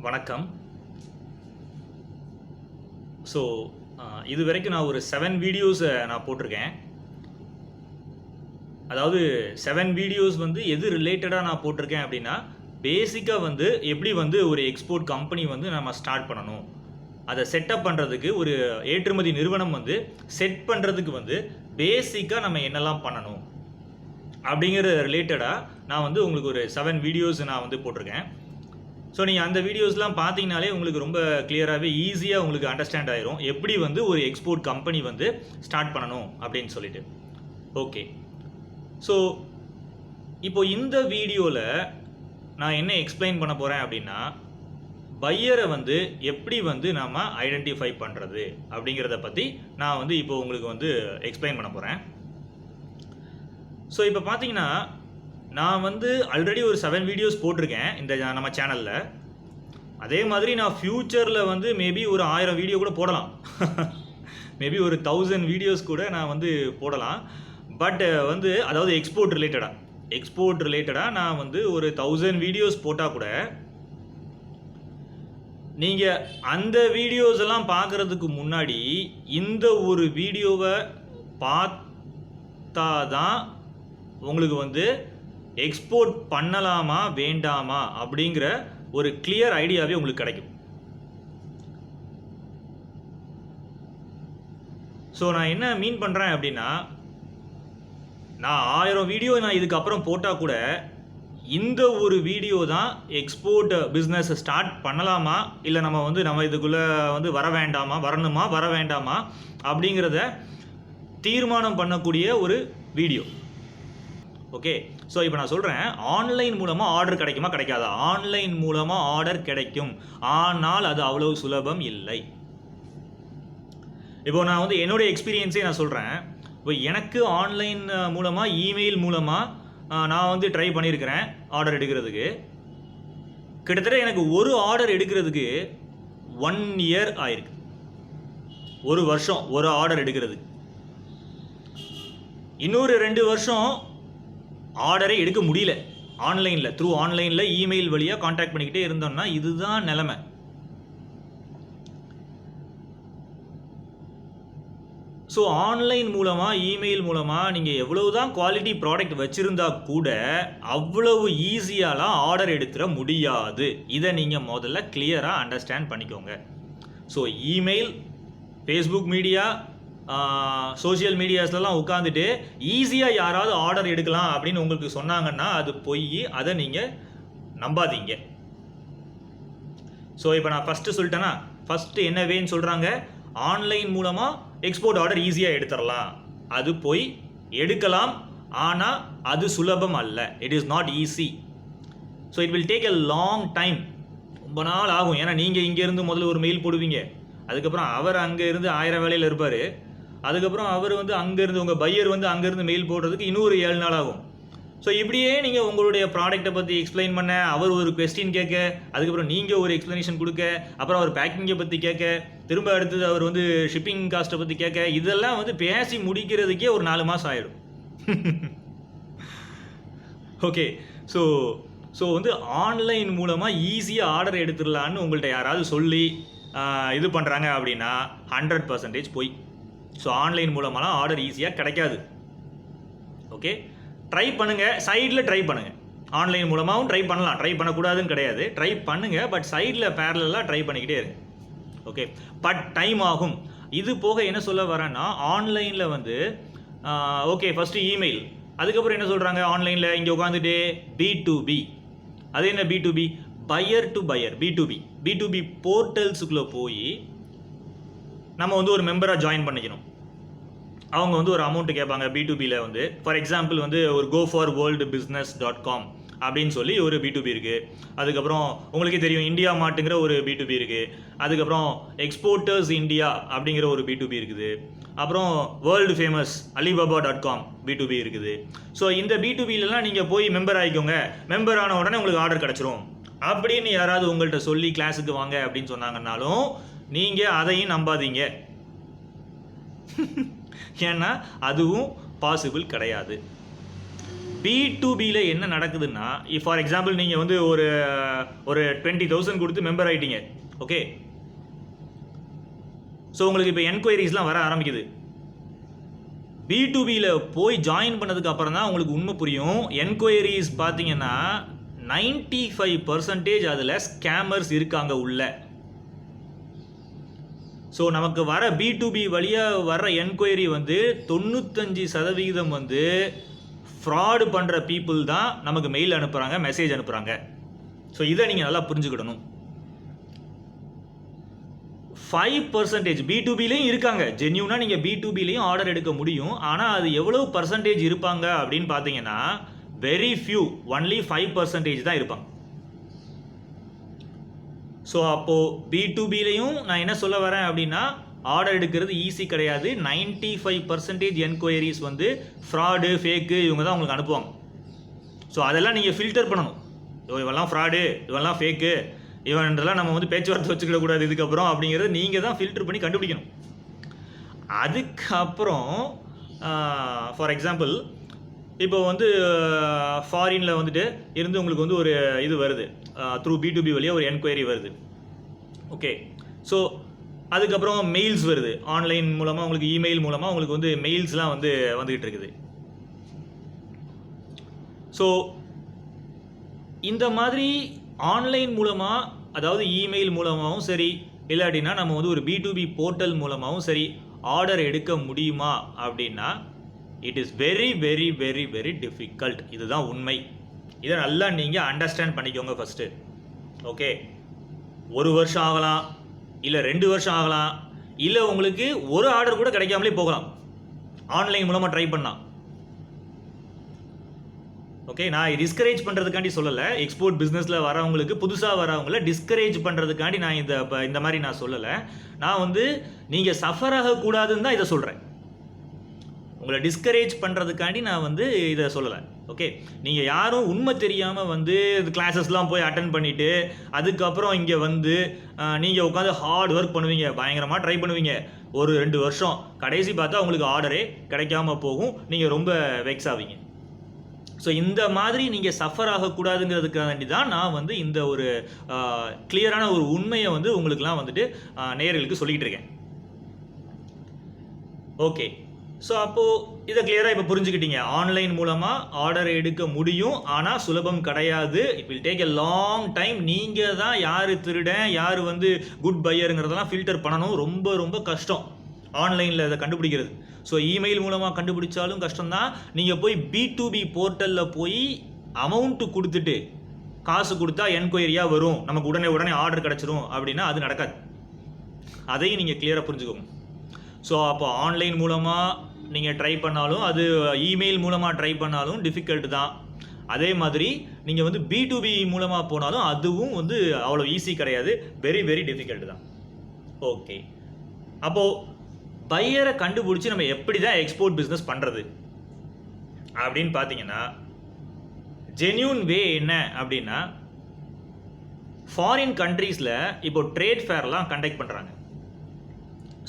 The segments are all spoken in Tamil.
வணக்கம். ஸோ இது வரைக்கும் நான் ஒரு 7 வீடியோஸ் நான் போட்டிருக்கேன். அதாவது 7 வீடியோஸ் வந்து எது ரிலேட்டடாக நான் போட்டிருக்கேன் அப்படின்னா, பேசிக்காக வந்து எப்படி வந்து ஒரு எக்ஸ்போர்ட் கம்பெனி வந்து நம்ம ஸ்டார்ட் பண்ணணும், அதை செட்டப் பண்ணுறதுக்கு ஒரு ஏற்றுமதி நிறுவனம் வந்து செட் பண்ணுறதுக்கு வந்து பேசிக்காக நம்ம என்னெல்லாம் பண்ணணும் அப்படிங்கிற ரிலேட்டடாக நான் வந்து உங்களுக்கு ஒரு 7 வீடியோஸ் நான் வந்து போட்டிருக்கேன். ஸோ நீங்கள் அந்த வீடியோஸ்லாம் பார்த்தீங்கனாலே உங்களுக்கு ரொம்ப கிளியராகவே ஈஸியாக உங்களுக்கு அண்டர்ஸ்டாண்ட் ஆயிரும் எப்படி வந்து ஒரு எக்ஸ்போர்ட் கம்பெனி வந்து ஸ்டார்ட் பண்ணணும் அப்படின்னு சொல்லிட்டு. ஓகே, ஸோ இப்போ இந்த வீடியோவில் நான் என்ன எக்ஸ்பிளைன் பண்ண போகிறேன் அப்படின்னா, பையரை வந்து எப்படி வந்து நாம் ஐடென்டிஃபை பண்ணுறது அப்படிங்கிறத பற்றி நான் வந்து இப்போ உங்களுக்கு வந்து எக்ஸ்பிளைன் பண்ண போகிறேன். ஸோ இப்போ பார்த்தீங்கன்னா, நான் வந்து ஆல்ரெடி ஒரு 7 வீடியோஸ் போட்டிருக்கேன் இந்த நம்ம சேனலில். அதே மாதிரி நான் ஃப்யூச்சரில் வந்து மேபி ஒரு 1000 வீடியோ கூட போடலாம். மேபி ஒரு 1000 வீடியோஸ் கூட நான் வந்து போடலாம். பட் வந்து அதாவது எக்ஸ்போர்ட் ரிலேட்டடாக நான் வந்து ஒரு 1000 வீடியோஸ் போட்டால் கூட நீங்கள் அந்த வீடியோஸ் எல்லாம் பார்க்குறதுக்கு முன்னாடி இந்த ஒரு வீடியோவை பார்த்தா தான் உங்களுக்கு வந்து எக்ஸ்போர்ட் பண்ணலாமா வேண்டாமா அப்படிங்கிற ஒரு கிளியர் ஐடியாவே உங்களுக்கு கிடைக்கும். ஸோ நான் என்ன மீன் பண்ணுறேன் அப்படின்னா, நான் 1000 வீடியோ நான் இதுக்கப்புறம் போட்டால் கூட இந்த ஒரு வீடியோ தான் எக்ஸ்போர்ட் பிஸ்னஸ் ஸ்டார்ட் பண்ணலாமா இல்லை நம்ம இதுக்குள்ளே வந்து வர வேண்டாமா அப்படிங்கிறத தீர்மானம் பண்ணக்கூடிய ஒரு வீடியோ. ஓகே, ஸோ இப்போ நான் சொல்கிறேன், ஆன்லைன் மூலமாக ஆர்டர் கிடைக்குமா கிடைக்காதா? ஆன்லைன் மூலமாக ஆர்டர் கிடைக்கும், ஆனால் அது அவ்வளவு சுலபம் இல்லை. இப்போ நான் வந்து என்னுடைய எக்ஸ்பீரியன்ஸே நான் சொல்கிறேன். இப்போ எனக்கு ஆன்லைன் மூலமாக இமெயில் மூலமாக நான் வந்து ட்ரை பண்ணியிருக்கிறேன் ஆர்டர் எடுக்கிறதுக்கு. கிட்டத்தட்ட எனக்கு ஒரு ஆர்டர் எடுக்கிறதுக்கு 1 இயர் ஆயிருக்கு. ஒரு வருஷம் ஒரு ஆர்டர் எடுக்கிறதுக்கு. இன்னொரு 2 வருஷம் ஆர்டரே எடுக்க முடியல ஆன்லைனில் இமெயில் வழியாக கான்டாக்ட் பண்ணிக்கிட்டே இருந்தோம்னா இதுதான் நிலைமை. ஸோ ஆன்லைன் மூலமாக இமெயில் மூலமாக நீங்கள் எவ்வளவுதான் குவாலிட்டி ப்ராடக்ட் வச்சுருந்தா கூட அவ்வளவு ஈஸியாலாம் ஆர்டர் எடுத்துட முடியாது. இதை நீங்கள் முதல்ல கிளியராக அண்டர்ஸ்டாண்ட் பண்ணிக்கோங்க. So email, Facebook media, social மீடியாஸ்லாம் உட்காந்துட்டு ஈஸியாக யாராவது ஆர்டர் எடுக்கலாம் அப்படின்னு உங்களுக்கு சொன்னாங்கன்னா அது பொய். அதை நீங்கள் நம்பாதீங்க. ஸோ இப்போ நான் ஃபஸ்ட்டு சொல்லிட்டேன்னா, ஃபஸ்ட்டு என்ன வேன்னு சொல்கிறாங்க, ஆன்லைன் மூலமாக எக்ஸ்போர்ட் ஆர்டர் ஈஸியாக எடுத்துடலாம். அது போய் எடுக்கலாம், ஆனால் அது சுலபம் அல்ல. It is not easy. So it will take a long time. ரொம்ப நாள் ஆகும். ஏன்னா நீங்கள் இங்கேருந்து முதல்ல ஒரு மெயில் போடுவீங்க, அதுக்கப்புறம் அவர் அங்கே இருந்து 1000 வேலையில் இருப்பார், அதுக்கப்புறம் அவர் வந்து அங்கேருந்து உங்கள் பையர் வந்து அங்கேருந்து மெயில் போடுறதுக்கு இன்னொரு 7 நாள் ஆகும். ஸோ இப்படியே நீங்கள் உங்களுடைய ப்ராடக்ட்டை பற்றி எக்ஸ்பிளைன் பண்ண, அவர் ஒரு கொஸ்டின் கேட்க, அதுக்கப்புறம் நீங்கள் ஒரு எக்ஸ்ப்ளனேஷன் கொடுக்க, அப்புறம் அவர் பேக்கிங்கை பற்றி கேட்க, திரும்ப அடுத்தது அவர் வந்து ஷிப்பிங் காஸ்ட்டை பற்றி கேட்க, இதெல்லாம் வந்து பேசி முடிக்கிறதுக்கே ஒரு 4 மாதம் ஆகிடும். ஓகே, ஸோ வந்து ஆன்லைன் மூலமாக ஈஸியாக ஆர்டர் எடுத்துடலான்னு உங்கள்கிட்ட யாராவது சொல்லி இது பண்ணுறாங்க அப்படின்னா 100% போய். ஸோ ஆன்லைன் மூலமாலாம் ஆர்டர் ஈஸியாக கிடைக்காது. ஓகே, ட்ரை பண்ணுங்கள், சைடில் ட்ரை பண்ணுங்கள். ஆன்லைன் மூலமாகவும் ட்ரை பண்ணலாம், ட்ரை பண்ணக்கூடாதுன்னு கிடையாது, ட்ரை பண்ணுங்கள். பட் சைடில் பேரலாக ட்ரை பண்ணிக்கிட்டே இருங்க. ஓகே, பட் டைம் ஆகும். இது போக என்ன சொல்ல வரேன்னா, ஆன்லைனில் வந்து ஓகே ஃபஸ்ட்டு இமெயில், அதுக்கப்புறம் என்ன சொல்கிறாங்க ஆன்லைனில் இங்கே உட்காந்துட்டு B2B. அது என்ன B2B? Pier to pier, B2B போர்ட்டல்ஸுக்குள்ளே போய் நம்ம வந்து ஒரு மெம்பராக ஜாயின் பண்ணிக்கணும். அவங்க வந்து ஒரு அமௌண்ட்டு கேட்பாங்க B2Bயில் வந்து. ஃபார் எக்ஸாம்பிள் வந்து ஒரு goforworldbusiness.com அப்படின்னு சொல்லி ஒரு B2B இருக்குது. அதுக்கப்புறம் உங்களுக்கே தெரியும் இந்தியா மார்ட்டுங்கிற ஒரு B2B இருக்குது. அதுக்கப்புறம் எக்ஸ்போர்ட்டர்ஸ் இந்தியா அப்படிங்கிற ஒரு B2B இருக்குது. அப்புறம் வேர்ல்டு ஃபேமஸ் alibaba.com B2B இருக்குது. ஸோ இந்த B2Bலலாம் நீங்கள் போய் மெம்பர் ஆகிக்கோங்க, மெம்பர் ஆன உடனே உங்களுக்கு ஆர்டர் கிடச்சிரும் அப்படின்னு யாராவது உங்கள்கிட்ட சொல்லி கிளாஸுக்கு வாங்க அப்படின்னு சொன்னாங்கன்னாலும் நீங்கள் அதையும் நம்பாதீங்க. ஏன்னா அதுவும் பாசிபிள் கிடையாது. B2Bல என்ன நடக்குதுன்னா, ஃபார் எக்ஸாம்பிள் நீங்கள் வந்து ஒரு 20,000 கொடுத்து மெம்பர் ஆகிட்டீங்க. ஓகே, ஸோ உங்களுக்கு இப்போ என்கொயரிஸ்லாம் வர ஆரம்பிக்குது. B2Bல போய் ஜாயின் பண்ணதுக்கு அப்புறம் தான் உங்களுக்கு உண்மை புரியும். என்கொயரிஸ் பார்த்தீங்கன்னா 95% அதில் ஸ்கேமர்ஸ் இருக்காங்க உள்ள. ஸோ நமக்கு வர B2B வழியாக வர என்கொயரி வந்து 95% வந்து ஃப்ராடு பண்ணுற பீப்புள் தான் நமக்கு மெயில் அனுப்புகிறாங்க, மெசேஜ் அனுப்புகிறாங்க. ஸோ இதை நீங்கள் நல்லா புரிஞ்சுக்கிடணும். 5% B2Bலையும் இருக்காங்க. ஜென்யூனாக நீங்கள் B2Bலையும் ஆர்டர் எடுக்க முடியும். ஆனால் அது எவ்வளோ பர்சன்டேஜ் இருப்பாங்க அப்படின்னு பார்த்தீங்கன்னா வெரி ஃபியூ, ஒன்லி 5% தான் இருப்பாங்க. ஸோ அப்போது B2Bலையும் நான் என்ன சொல்ல வரேன் அப்படின்னா, ஆர்டர் எடுக்கிறது ஈஸி கிடையாது. 95% என்கொயரிஸ் வந்து ஃப்ராடு, ஃபேக்கு இவங்க தான் உங்களுக்கு அனுப்புவாங்க. ஸோ அதெல்லாம் நீங்கள் ஃபில்டர் பண்ணணும். இவெல்லாம் ஃப்ராடு, இவெல்லாம் ஃபேக்கு, இவன்றெல்லாம் நம்ம வந்து பேச்சுவார்த்தை வச்சுக்கிடக்கூடாது இதுக்கப்புறம் அப்படிங்கிறது நீங்கள் தான் ஃபில்டர் பண்ணி கண்டுபிடிக்கணும். அதுக்கப்புறம் ஃபார் எக்ஸாம்பிள் இப்போ வந்து ஃபாரினில் வந்துட்டு இருந்து உங்களுக்கு வந்து ஒரு இது வருது, த்ரூ B2B வழியாக ஒரு என்கொயரி வருது. ஓகே, ஸோ அதுக்கப்புறம் மெயில்ஸ் வருது. ஆன்லைன் மூலமாக உங்களுக்கு இமெயில் மூலமாக உங்களுக்கு வந்து மெயில்ஸ்லாம் வந்து வந்துக்கிட்டு இருக்குது. ஸோ இந்த மாதிரி ஆன்லைன் மூலமாக, அதாவது இமெயில் மூலமாகவும் சரி, இல்லாட்டினா நம்ம வந்து ஒரு B2B போர்ட்டல் மூலமாகவும் சரி ஆர்டர் எடுக்க முடியுமா அப்படின்னா it is very very very very difficult. இதுதான் உண்மை. இதை நல்லா நீங்கள் அண்டர்ஸ்டாண்ட் பண்ணிக்கோங்க ஃபஸ்ட்டு. ஓகே, 1 வருஷம் ஆகலாம், இல்லை 2 வருஷம் ஆகலாம், இல்லை உங்களுக்கு ஒரு ஆர்டர் கூட கிடைக்காமலே போகலாம் ஆன்லைன் மூலமாக ட்ரை பண்ணால். ஓகே, நான் டிஸ்கரேஜ் பண்ணுறதுக்காண்டி சொல்லலை. எக்ஸ்போர்ட் பிஸ்னஸில் வரவங்களுக்கு, புதுசாக வரவங்கள டிஸ்கரேஜ் பண்ணுறதுக்காண்டி நான் இந்த மாதிரி நான் சொல்லலை. நான் வந்து நீங்கள் சஃபர் ஆகக்கூடாதுன்னு தான் இதை சொல்கிறேன். உங்களை டிஸ்கரேஜ் பண்ணுறதுக்காண்டி நான் வந்து இதை சொல்லலை. ஓகே, நீங்கள் யாரும் உண்மை தெரியாமல் வந்து கிளாஸஸ்லாம் போய் அட்டன் பண்ணிவிட்டு அதுக்கப்புறம் இங்கே வந்து நீங்கள் உட்காந்து ஹார்ட் ஒர்க் பண்ணுவீங்க, பயங்கரமாக ட்ரை பண்ணுவீங்க, 1-2 வருஷம், கடைசி பார்த்தா உங்களுக்கு ஆர்டரே கிடைக்காம போகும், நீங்கள் ரொம்ப வெக்ஸ் ஆவீங்க. ஸோ இந்த மாதிரி நீங்கள் சஃபர் ஆகக்கூடாதுங்கிறதுக்காண்டி தான் நான் வந்து இந்த ஒரு கிளியரான ஒரு உண்மையை வந்து உங்களுக்குலாம் வந்துட்டு நேயர்களுக்கு சொல்லிக்கிட்டு இருக்கேன். ஓகே, ஸோ அப்போது இதை கிளியராக இப்போ புரிஞ்சுக்கிட்டீங்க. ஆன்லைன் மூலமாக ஆர்டர் எடுக்க முடியும், ஆனால் சுலபம் கிடையாது. It will take a long time. நீங்கள் தான் யார் திருடன், யார் வந்து குட் பையருங்கிறதெல்லாம் ஃபில்டர் பண்ணணும். ரொம்ப ரொம்ப கஷ்டம் ஆன்லைனில் இதை கண்டுபிடிக்கிறது. ஸோ இமெயில் மூலமாக கண்டுபிடிச்சாலும் கஷ்டம்தான். நீங்கள் போய் B2B போர்ட்டலில் போய் அமௌண்ட்டு கொடுத்துட்டு காசு கொடுத்தா என்கொயரியாக வரும், நமக்கு உடனே ஆர்டர் கிடச்சிரும் அப்படின்னா அது நடக்காது. அதையும் நீங்கள் கிளியராக புரிஞ்சுக்கோங்க. ஸோ அப்போ ஆன்லைன் மூலமாக நீங்கள் ட்ரை பண்ணாலும், அது இமெயில் மூலமாக ட்ரை பண்ணாலும் டிஃபிகல்ட் தான். அதே மாதிரி நீங்கள் வந்து B2B மூலமாக போனாலும் அதுவும் வந்து அவ்வளோ ஈஸி கிடையாது, வெரி வெரி டிஃபிகல்ட் தான். ஓகே, அப்போது பையரை கண்டுபிடிச்சி நம்ம எப்படி தான் எக்ஸ்போர்ட் பிஸ்னஸ் பண்ணுறது அப்படின்னு பார்த்தீங்கன்னா, ஜென்யூன் வே என்ன அப்படின்னா, ஃபாரின் கண்ட்ரீஸில் இப்போ ட்ரேட் ஃபேர்லாம் கண்டக்ட் பண்ணுறாங்க.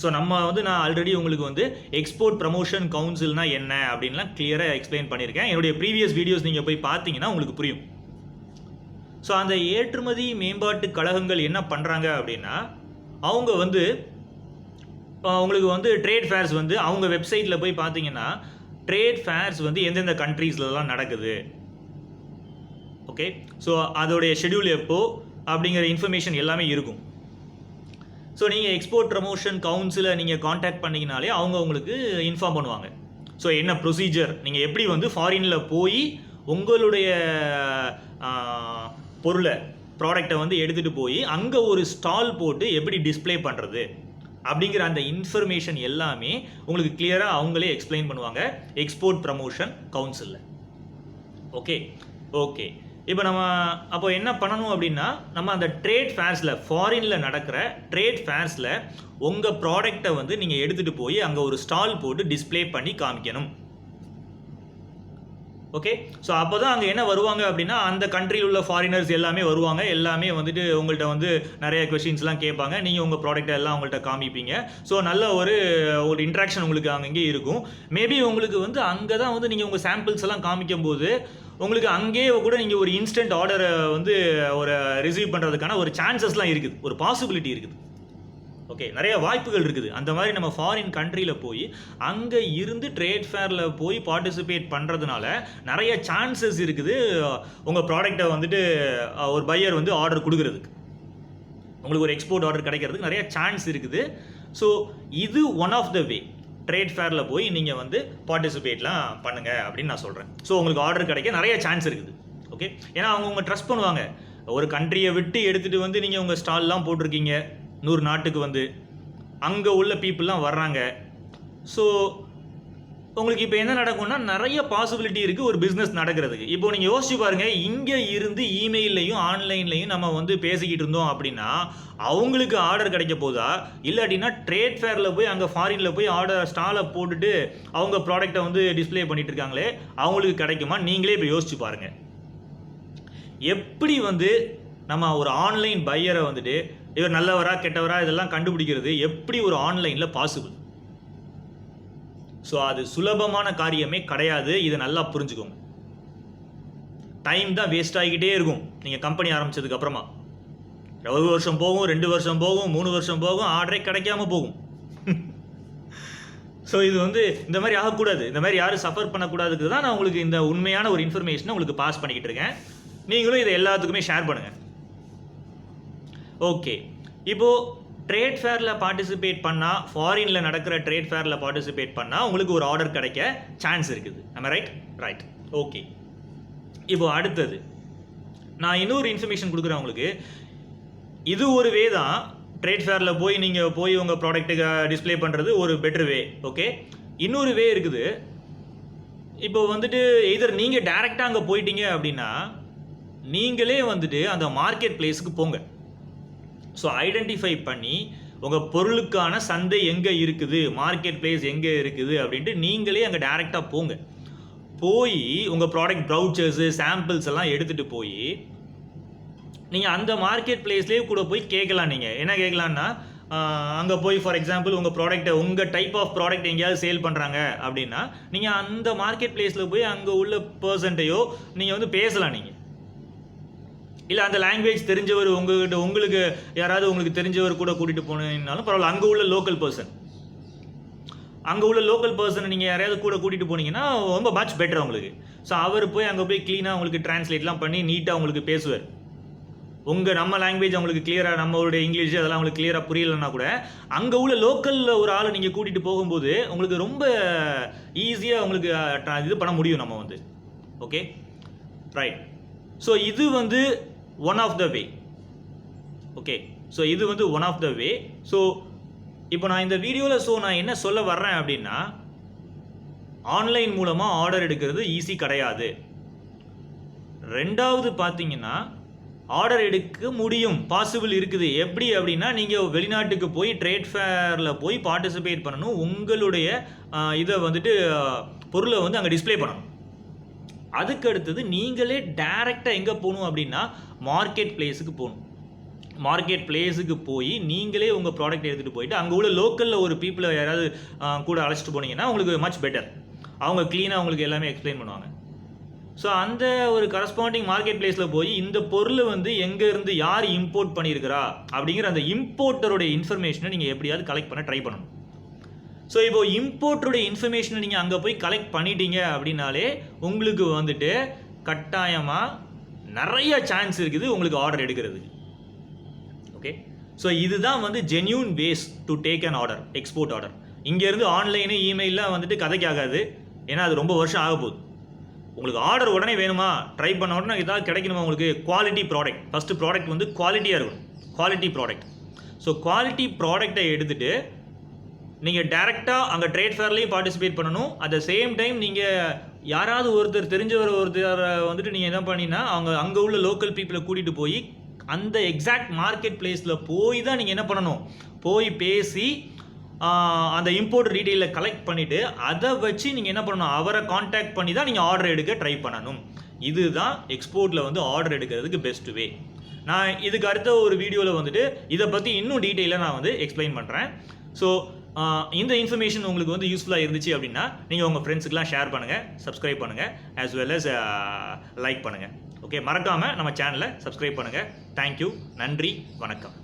ஸோ நம்ம வந்து நான் ஆல்ரெடி உங்களுக்கு வந்து எக்ஸ்போர்ட் ப்ரமோஷன் கவுன்சில்னால் என்ன அப்படின்லாம் கிளியராக எக்ஸ்பிளைன் பண்ணியிருக்கேன். என்னுடைய ப்ரீவியஸ் வீடியோஸ் நீங்கள் போய் பார்த்தீங்கன்னா உங்களுக்கு புரியும். ஸோ அந்த ஏற்றுமதி மேம்பாட்டு கழகங்கள் என்ன பண்ணுறாங்க அப்படின்னா, அவங்க வந்து உங்களுக்கு வந்து ட்ரேட் ஃபேர்ஸ் வந்து அவங்க வெப்சைட்டில் போய் பார்த்தீங்கன்னா ட்ரேட் ஃபேர்ஸ் வந்து எந்தெந்த கண்ட்ரீஸ்லலாம் நடக்குது, ஓகே, ஸோ அதோடைய ஷெடியூல் எப்போ அப்படிங்கிற இன்ஃபர்மேஷன் எல்லாமே இருக்கும். ஸோ நீங்கள் எக்ஸ்போர்ட் ப்ரமோஷன் கவுன்சிலை நீங்கள் காண்டாக்ட் பண்ணிங்கனாலே அவங்க உங்களுக்கு இன்ஃபார்ம் பண்ணுவாங்க. ஸோ என்ன ப்ரொசீஜர், நீங்கள் எப்படி வந்து ஃபாரினில் போய் உங்களுடைய பொருளை, ப்ராடக்டை வந்து எடுத்துகிட்டு போய் அங்கே ஒரு ஸ்டால் போட்டு எப்படி டிஸ்பிளே பண்ணுறது அப்படிங்கிற அந்த இன்ஃபர்மேஷன் எல்லாமே உங்களுக்கு கிளியராக அவங்களே எக்ஸ்பிளைன் பண்ணுவாங்க எக்ஸ்போர்ட் ப்ரமோஷன் கவுன்சிலில். ஓகே ஓகே, இப்போ நம்ம அப்போ என்ன பண்ணணும் அப்படின்னா, நம்ம அந்த ட்ரேட் ஃபேர்ஸில், ஃபாரினில் நடக்கிற ட்ரேட் ஃபேர்ஸில் உங்கள் ப்ராடக்டை வந்து நீங்கள் எடுத்துகிட்டு போய் அங்கே ஒரு ஸ்டால் போட்டு டிஸ்பிளே பண்ணி காமிக்கணும். ஓகே. ஸோ அப்போ தான் அங்கே என்ன வருவாங்க அப்படின்னா, அந்த கண்ட்ரியில் உள்ள ஃபாரினர்ஸ் எல்லாமே வருவாங்க. எல்லாமே வந்துட்டு உங்கள்கிட்ட வந்து நிறைய கொஷின்ஸ்லாம் கேட்பாங்க. நீங்கள் உங்கள் ப்ராடக்ட்டை எல்லாம் அவங்கள்ட்ட காமிப்பீங்க. ஸோ நல்ல ஒரு இன்ட்ராக்ஷன் உங்களுக்கு அங்கங்கே இருக்கும். மேபி உங்களுக்கு வந்து அங்கே தான் வந்து நீங்கள் உங்கள் சாம்பிள்ஸ் எல்லாம் காமிக்கும் போது உங்களுக்கு அங்கேயே கூட நீங்கள் ஒரு இன்ஸ்டன்ட் ஆர்டரை வந்து ஒரு ரிசீவ் பண்ணுறதுக்கான ஒரு சான்சஸ்லாம் இருக்குது, ஒரு பாசிபிலிட்டி இருக்குது. ஓகே, நிறைய வாய்ப்புகள் இருக்குது. அந்த மாதிரி நம்ம ஃபாரின் கண்ட்ரியில் போய் அங்கே இருந்து ட்ரேட் ஃபேரில் போய் பார்ட்டிசிபேட் பண்ணுறதுனால நிறைய சான்சஸ் இருக்குது உங்கள் ப்ராடக்டை வந்துட்டு ஒரு பையர் வந்து ஆர்டர் கொடுக்குறதுக்கு, உங்களுக்கு ஒரு எக்ஸ்போர்ட் ஆர்டர் கிடைக்கிறதுக்கு நிறைய சான்ஸ் இருக்குது. ஸோ இது one of the way trade ஃபேரில் போய் நீங்கள் வந்து பார்ட்டிசிபேட்லாம் பண்ணுங்கள் அப்படின்னு நான் சொல்கிறேன். ஸோ உங்களுக்கு ஆர்டர் கிடைக்க நிறைய சான்ஸ் இருக்குது. ஓகே, ஏன்னா அவங்க ட்ரஸ்ட் பண்ணுவாங்க. ஒரு கண்ட்ரியை விட்டு எடுத்துகிட்டு வந்து நீங்கள் உங்கள் ஸ்டால்லாம் போட்டிருக்கீங்க, 100 நாட்டுக்கு வந்து அங்கே உள்ள பீப்புளெலாம் வர்றாங்க. ஸோ உங்களுக்கு இப்போ என்ன நடக்கும்னா நிறைய பாசிபிலிட்டி இருக்குது ஒரு பிஸ்னஸ் நடக்கிறதுக்கு. இப்போ நீங்கள் யோசிச்சு பாருங்கள், இங்கே இருந்து இமெயிலையும் ஆன்லைன்லையும் நம்ம வந்து பேசிக்கிட்டு இருந்தோம் அப்படின்னா அவங்களுக்கு ஆர்டர் கிடைக்க போதா, இல்லாட்டினா ட்ரேட் ஃபேரில் போய் அங்கே ஃபாரினில் போய் ஆர்டர் ஸ்டாலை போட்டுட்டு அவங்க ப்ராடக்டை வந்து டிஸ்பிளே பண்ணிட்டு இருக்காங்களே அவங்களுக்கு கிடைக்குமா? நீங்களே இப்போ யோசிச்சு பாருங்கள். எப்படி வந்து நம்ம ஒரு ஆன்லைன் பையரை வந்துட்டு இவர் நல்லவரா கெட்டவரா இதெல்லாம் கண்டுபிடிக்கிறது எப்படி ஒரு ஆன்லைனில் பாசிபிள்? ஸோ அது சுலபமான காரியமே கிடையாது. இதை நல்லா புரிஞ்சுக்கோங்க. டைம் தான் வேஸ்ட் ஆகிக்கிட்டே இருக்கும் நீங்கள் கம்பெனி ஆரம்பித்ததுக்கு அப்புறமா. 1 வருஷம் போகும், 2 வருஷம் போகும், 3 வருஷம் போகும், ஆர்டரே கிடைக்காம போகும். ஸோ இது வந்து இந்த மாதிரி ஆகக்கூடாது, இந்த மாதிரி யாரும் சஃபர் பண்ணக்கூடாதுக்கு தான் நான் உங்களுக்கு இந்த உண்மையான ஒரு இன்ஃபர்மேஷனை உங்களுக்கு பாஸ் பண்ணிக்கிட்டு இருக்கேன். நீங்களும் இதை எல்லாத்துக்குமே ஷேர் பண்ணுங்கள். ஓகே, இப்போது ட்ரேட் ஃபேரில் பார்ட்டிசிபேட் பண்ணால், ஃபாரினில் நடக்கிற ட்ரேட் ஃபேரில் பார்ட்டிசிபேட் பண்ணால் உங்களுக்கு ஒரு ஆர்டர் கிடைக்க சான்ஸ் இருக்குது. நம்ம ரைட். ஓகே, இப்போ அடுத்தது நான் இன்னொரு இன்ஃபர்மேஷன் கொடுக்குறேன் உங்களுக்கு. இது ஒரு வே தான் ட்ரேட் ஃபேரில் போய் நீங்கள் போய் உங்கள் ப்ராடக்ட்டுக்கு டிஸ்பிளே பண்ணுறது ஒரு பெட்டர் வே. ஓகே, இன்னொரு வே இருக்குது. இப்போ வந்துட்டு எதர் நீங்கள் டைரெக்டாக அங்கே போயிட்டீங்க அப்படின்னா நீங்களே வந்துட்டு அந்த மார்க்கெட் பிளேஸுக்கு போங்க. ஸோ ஐடென்டிஃபை பண்ணி உங்கள் பொருளுக்கான சந்தை எங்கே இருக்குது, மார்க்கெட் பிளேஸ் எங்கே இருக்குது அப்படின்ட்டு நீங்களே அங்கே டைரெக்டாக போங்க. போய் உங்கள் ப்ராடக்ட் ப்ரௌச்சர்ஸு சாம்பிள்ஸ் எல்லாம் எடுத்துகிட்டு போய் நீங்கள் அந்த மார்க்கெட் பிளேஸ்லேயே கூட போய் கேட்கலாம். நீங்கள் என்ன கேட்கலான்னா, அங்கே போய் ஃபார் எக்ஸாம்பிள் உங்கள் ப்ராடக்ட்டை, உங்கள் டைப் ஆஃப் ப்ராடக்ட் எங்கேயாவது சேல் பண்ணுறாங்க அப்படின்னா நீங்கள் அந்த மார்க்கெட் பிளேஸில் போய் அங்கே உள்ள பர்சன்ட்டையோ நீங்கள் வந்து பேசலாம். நீங்கள் இல்லை அந்த லாங்குவேஜ் தெரிஞ்சவர் உங்களுக்கு யாராவது உங்களுக்கு தெரிஞ்சவர் கூட கூட்டிகிட்டு போனீங்கனாலும் பரவாயில்ல. அங்கே உள்ள லோக்கல் பர்சனை நீங்கள் யாரையாவது கூட கூட்டிகிட்டு போனீங்கன்னா ரொம்ப மச் பெட்டர் உங்களுக்கு. ஸோ அவர் போய் அங்கே போய் க்ளீனாக உங்களுக்கு டிரான்ஸ்லேட்லாம் பண்ணி நீட்டாக உங்களுக்கு பேசுவார். நம்ம லாங்குவேஜ் அவங்களுக்கு கிளியராக, நம்மளுடைய இங்கிலீஷ் அதெல்லாம் உங்களுக்கு கிளியராக புரியலைன்னா கூட அங்கே உள்ள லோக்கலில் ஒரு ஆளை நீங்கள் கூட்டிகிட்டு போகும்போது உங்களுக்கு ரொம்ப ஈஸியாக உங்களுக்கு இது பண்ண முடியும் நம்ம வந்து. Okay, right. ஸோ இது வந்து one of the way. Okay, so இது வந்து one of the way. So இப்போ நான் இந்த வீடியோவில் நான் என்ன சொல்ல வர்றேன் அப்படின்னா, ஆன்லைன் மூலமாக ஆர்டர் எடுக்கிறது ஈஸி கிடையாது. ரெண்டாவது பார்த்தீங்கன்னா ஆர்டர் எடுக்க முடியும், பாசிபிள் இருக்குது. எப்படி அப்படின்னா நீங்கள் வெளிநாட்டுக்கு போய் ட்ரேட் ஃபேரில் போய் பார்ட்டிசிபேட் பண்ணணும், உங்களுடைய இதை வந்துட்டு பொருளை வந்து அங்கே டிஸ்பிளே பண்ணணும். அதுக்கு அடுத்தது நீங்களே டைரெக்டாக எங்கே போகணும் அப்படின்னா மார்க்கெட் பிளேஸுக்கு போகணும். மார்க்கெட் பிளேஸுக்கு போய் நீங்களே உங்கள் ப்ராடக்ட் எடுத்துகிட்டு போயிட்டு அங்கே உள்ள லோக்கலில் ஒரு பீப்புளை யாராவது கூட அழைச்சிட்டு போனீங்கன்னா உங்களுக்கு மச் பெட்டர். அவங்க க்ளீனாக உங்களுக்கு எல்லாமே எக்ஸ்பிளைன் பண்ணுவாங்க. ஸோ அந்த ஒரு கரஸ்பாண்டிங் மார்க்கெட் பிளேஸில் போய் இந்த பொருள் வந்து எங்கேருந்து யார் இம்போர்ட் பண்ணியிருக்கிறா அப்படிங்கிற அந்த இம்போர்ட்டருடைய இன்ஃபர்மேஷனை நீங்கள் எப்படியாவது கலெக்ட் பண்ண ட்ரை பண்ணணும். ஸோ இப்போ இம்போர்ட்டருடைய இன்ஃபர்மேஷனை நீங்கள் அங்கே போய் கலெக்ட் பண்ணிட்டீங்க அப்படின்னாலே உங்களுக்கு வந்துட்டு கட்டாயமாக நிறைய சான்ஸ் இருக்குது உங்களுக்கு ஆர்டர் எடுக்கிறதுக்கு. ஓகே, ஸோ இதுதான் வந்து genuine ways to take an order, export order. இங்கேருந்து ஆன்லைனு இமெயிலாம் வந்துட்டு கதைக்கு ஆகாது, ஏன்னா அது ரொம்ப வருஷம் ஆக போகுது. உங்களுக்கு ஆர்டர் உடனே வேணுமா, ட்ரை பண்ண உடனே ஏதாவது கிடைக்கணுமா, உங்களுக்கு குவாலிட்டி ப்ராடக்ட், ஃபஸ்ட்டு ப்ராடக்ட் வந்து குவாலிட்டியாக இருக்கணும், குவாலிட்டி ப்ராடக்ட். ஸோ குவாலிட்டி ப்ராடக்டை எடுத்துகிட்டு நீங்கள் டேரெக்டாக அங்கே ட்ரேட் ஃபேர்லேயும் பார்ட்டிசிபேட் பண்ணணும். அட் த சேம் டைம் நீங்கள் யாராவது ஒருத்தர் தெரிஞ்சவர் வந்துட்டு நீங்கள் என்ன பண்ணினா அங்கே உள்ள லோக்கல் பீப்புளை கூட்டிகிட்டு போய் அந்த எக்ஸாக்ட் மார்க்கெட் பிளேஸில் போய் தான் நீங்கள் என்ன பண்ணணும், போய் பேசி அந்த இம்போர்ட் டீட்டெயிலை கலெக்ட் பண்ணிவிட்டு அதை வச்சு நீங்கள் என்ன பண்ணணும், அவரை காண்டாக்ட் பண்ணி தான் நீங்கள் ஆர்டர் எடுக்க ட்ரை பண்ணணும். இதுதான் எக்ஸ்போர்ட்டில் வந்து ஆர்டர் எடுக்கிறதுக்கு பெஸ்ட் வே. நான் இதுக்கு அடுத்த ஒரு வீடியோவில் வந்துட்டு இதை பற்றி இன்னும் டீட்டெயிலாக நான் வந்து எக்ஸ்பிளைன் பண்ணுறேன். ஸோ இந்த இன்ஃபர்மேஷன் உங்களுக்கு வந்து யூஸ்ஃபுல்லாக இருந்துச்சு அப்படின்னா நீங்கள் உங்கள் ஃப்ரெண்ட்ஸுக்கெலாம் ஷேர் பண்ணுங்கள், சப்ஸ்கிரைப் பண்ணுங்கள், ஆஸ் வெல் அஸ் லைக் பண்ணுங்கள். ஓகே, மறக்காமல் நம்ம சேனலை சப்ஸ்கிரைப் பண்ணுங்கள். தேங்க்யூ, நன்றி, வணக்கம்.